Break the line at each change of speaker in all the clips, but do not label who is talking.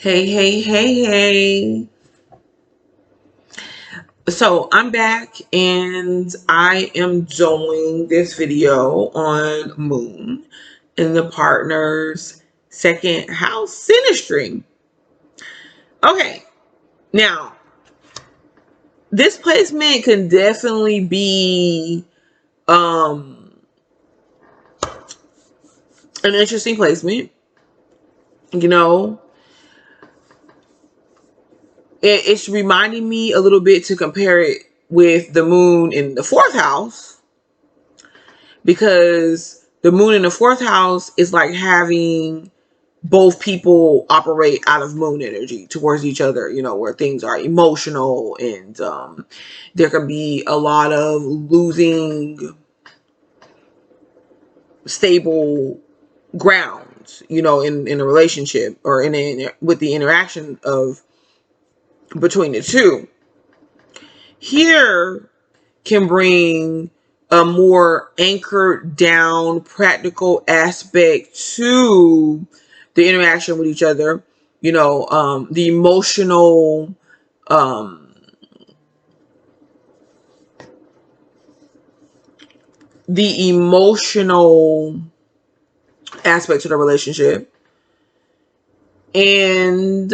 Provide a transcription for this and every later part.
Hey, hey, hey, hey. So I'm back and I am doing this video on Moon in the partner's second house synastry. Okay, now this placement can definitely be an interesting placement. You know, it's reminding me a little bit to compare it with the moon in the fourth house, because the moon in the fourth house is like having both people operate out of moon energy towards each other, where things are emotional and there can be a lot of losing stable grounds, in a relationship or with the interaction of between the two. Here can bring a more anchored down practical aspect to the interaction with each other, the emotional um the emotional aspect to the relationship. And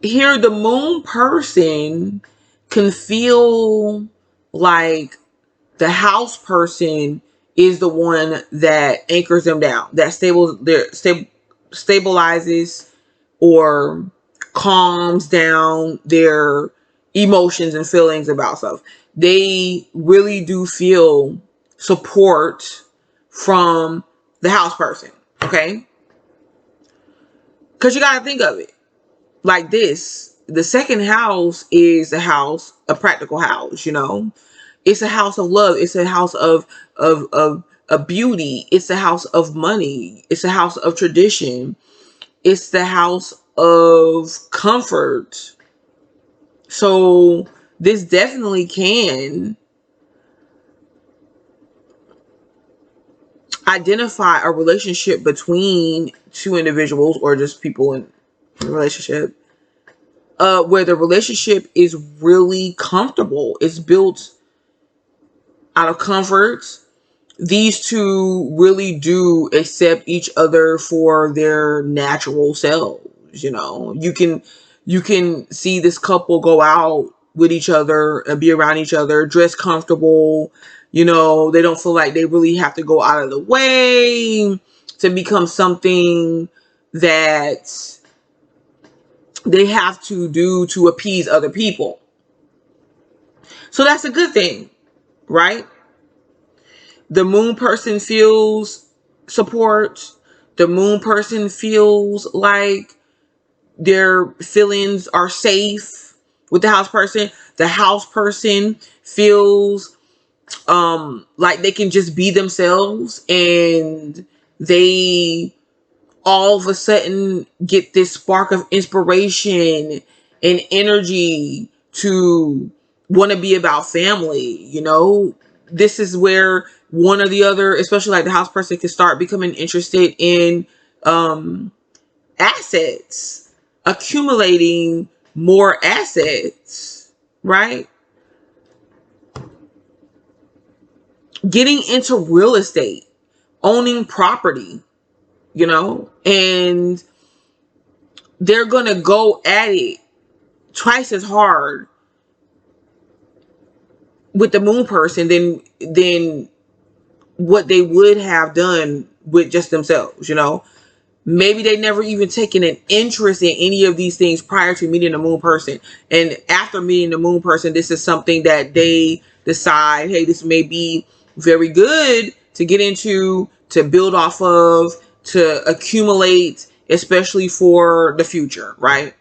here the moon person can feel like the house person is the one that anchors them down, that stabilizes or calms down their emotions and feelings about stuff. They really do feel support from the house person, okay? Because you got to think of it like this. The second house is a practical house, It's a house of love. It's a house of beauty. It's a house of money. It's a house of tradition. It's the house of comfort. So this definitely can identify a relationship between two individuals or just people in a relationship, where the relationship is really comfortable. It's built out of comfort. These two really do accept each other for their natural selves. You can see this couple go out with each other and be around each other, dress comfortable. They don't feel like they really have to go out of the way to become something that they have to do to appease other people. So that's a good thing, right? The moon person feels support. The moon person feels like their feelings are safe with the house person. The house person feels like they can just be themselves, and they all of a sudden get this spark of inspiration and energy to want to be about family. This is where one or the other, especially like the house person, can start becoming interested in assets, accumulating more assets, right? Getting into real estate, owning property, and they're going to go at it twice as hard with the moon person than what they would have done with just themselves. Maybe they never even taken an interest in any of these things prior to meeting the moon person, and after meeting the moon person, this is something that they decide, hey, this may be very good to get into, to build off of, to accumulate, especially for the future, right?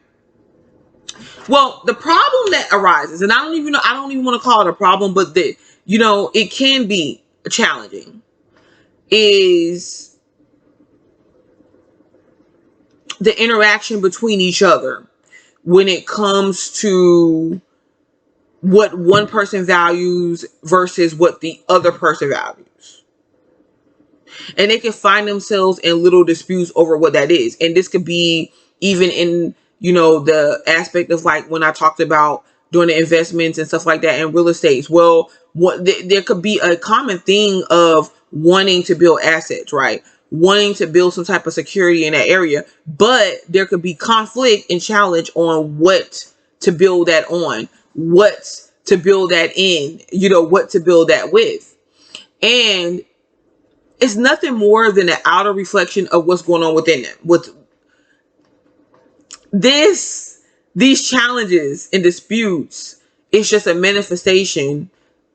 Well, the problem that arises, and I don't even want to call it a problem, but it can be challenging, is the interaction between each other when it comes to what one person values versus what the other person values. And they can find themselves in little disputes over what that is. And this could be even in, the aspect of like when I talked about doing the investments and stuff like that in real estate. Well, there could be a common thing of wanting to build assets, right? Wanting to build some type of security in that area, but there could be conflict and challenge on what to build that on, what to build that in, what to build that with. And it's nothing more than an outer reflection of what's going on within them. With these challenges and disputes, it's just a manifestation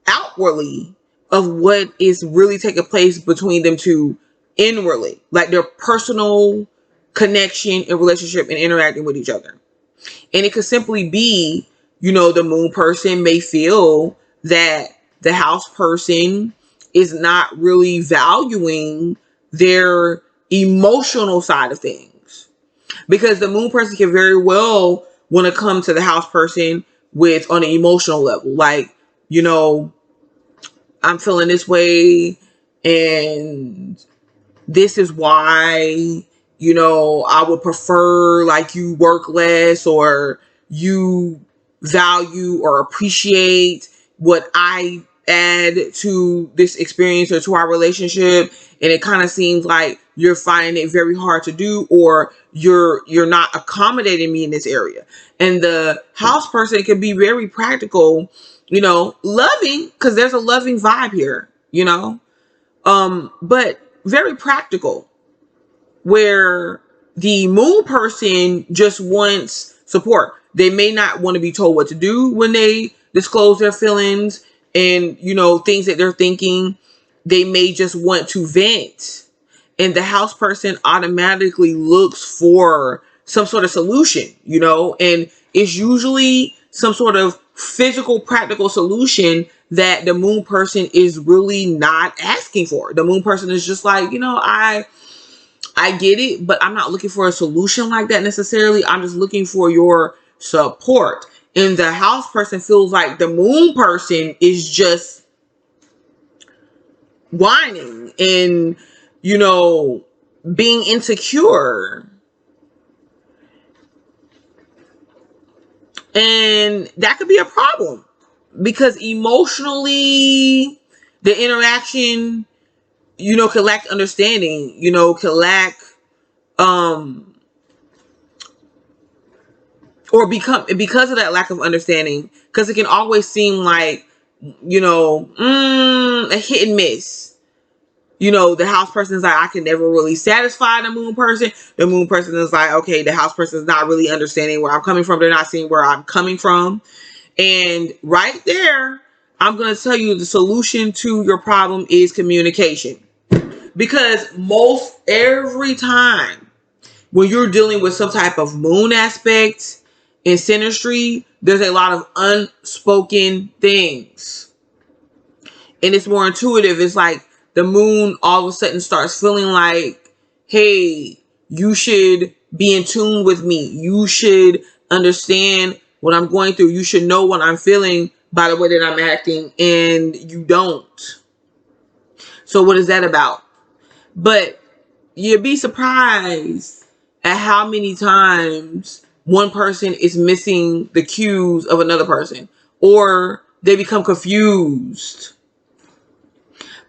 outwardly of what is really taking place between them two inwardly, like their personal connection and relationship and interacting with each other. And it could simply be, the moon person may feel that the house person is not really valuing their emotional side of things. Because the moon person can very well want to come to the house person with on an emotional level. Like, I'm feeling this way and this is why, I would prefer like you work less, or you value or appreciate what I add to this experience or to our relationship. And it kind of seems like you're finding it very hard to do, or you're not accommodating me in this area. And the house person can be very practical, loving, because there's a loving vibe here, but very practical, where the moon person just wants support. They may not want to be told what to do when they disclose their feelings and, things that they're thinking. They may just want to vent. And the house person automatically looks for some sort of solution, and it's usually some sort of physical, practical solution that the moon person is really not asking for. The moon person is just like, I get it, but I'm not looking for a solution like that necessarily. I'm just looking for your support. And the house person feels like the moon person is just whining and, being insecure. And that could be a problem, because emotionally the interaction, could lack understanding, could lack, or because of that lack of understanding, because it can always seem like, a hit and miss. The house person is like, I can never really satisfy the moon person. The moon person is like, okay, the house person is not really understanding where I'm coming from. They're not seeing where I'm coming from. And right there, I'm going to tell you the solution to your problem is communication. Because most every time when you're dealing with some type of moon aspect in synastry, there's a lot of unspoken things. And it's more intuitive. It's like the moon all of a sudden starts feeling like, hey, you should be in tune with me. You should understand what I'm going through. You should know what I'm feeling by the way that I'm acting, and you don't. So what is that about? But you'd be surprised at how many times one person is missing the cues of another person, or they become confused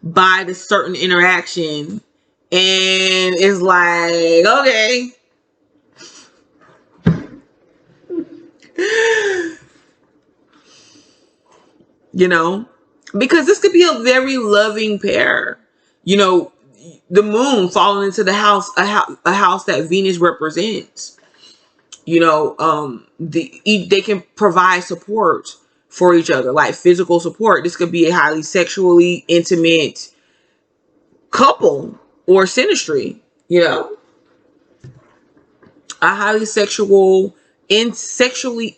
by the certain interaction, and it's like, okay, because this could be a very loving pair. The moon falling into the house, a house that Venus represents. They can provide support for each other, like physical support. This could be a highly sexually intimate couple or synastry, a highly sexually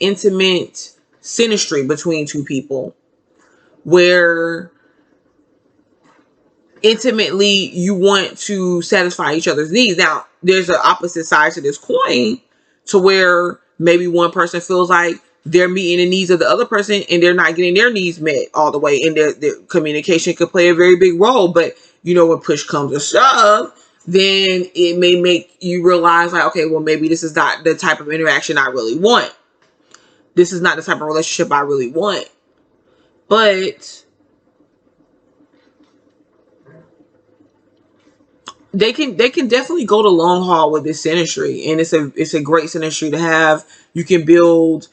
intimate synastry between two people, where intimately you want to satisfy each other's needs. Now, there's an opposite side to this coin, to where maybe one person feels like they're meeting the needs of the other person and they're not getting their needs met all the way, and their communication could play a very big role. But when push comes to shove, then it may make you realize like, okay, well, maybe this is not the type of interaction I really want. This is not the type of relationship I really want. But they can definitely go the long haul with this synastry, and it's a great synastry to have. You can build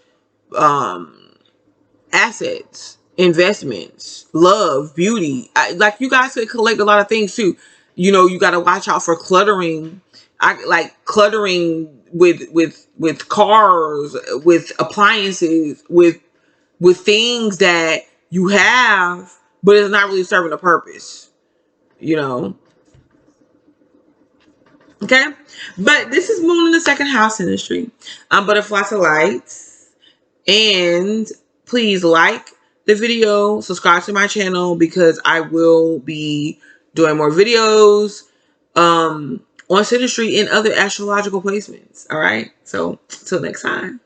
assets, investments, love, beauty. Like you guys could collect a lot of things too. You know, you got to watch out for cluttering. I like cluttering with cars, with appliances, with things that you have, but it's not really serving a purpose. You know. Okay, but this is moon in the second house industry. Butterfly to lights, and please like the video, subscribe to my channel because I will be doing more videos on synastry and other astrological placements. All right, so till next time.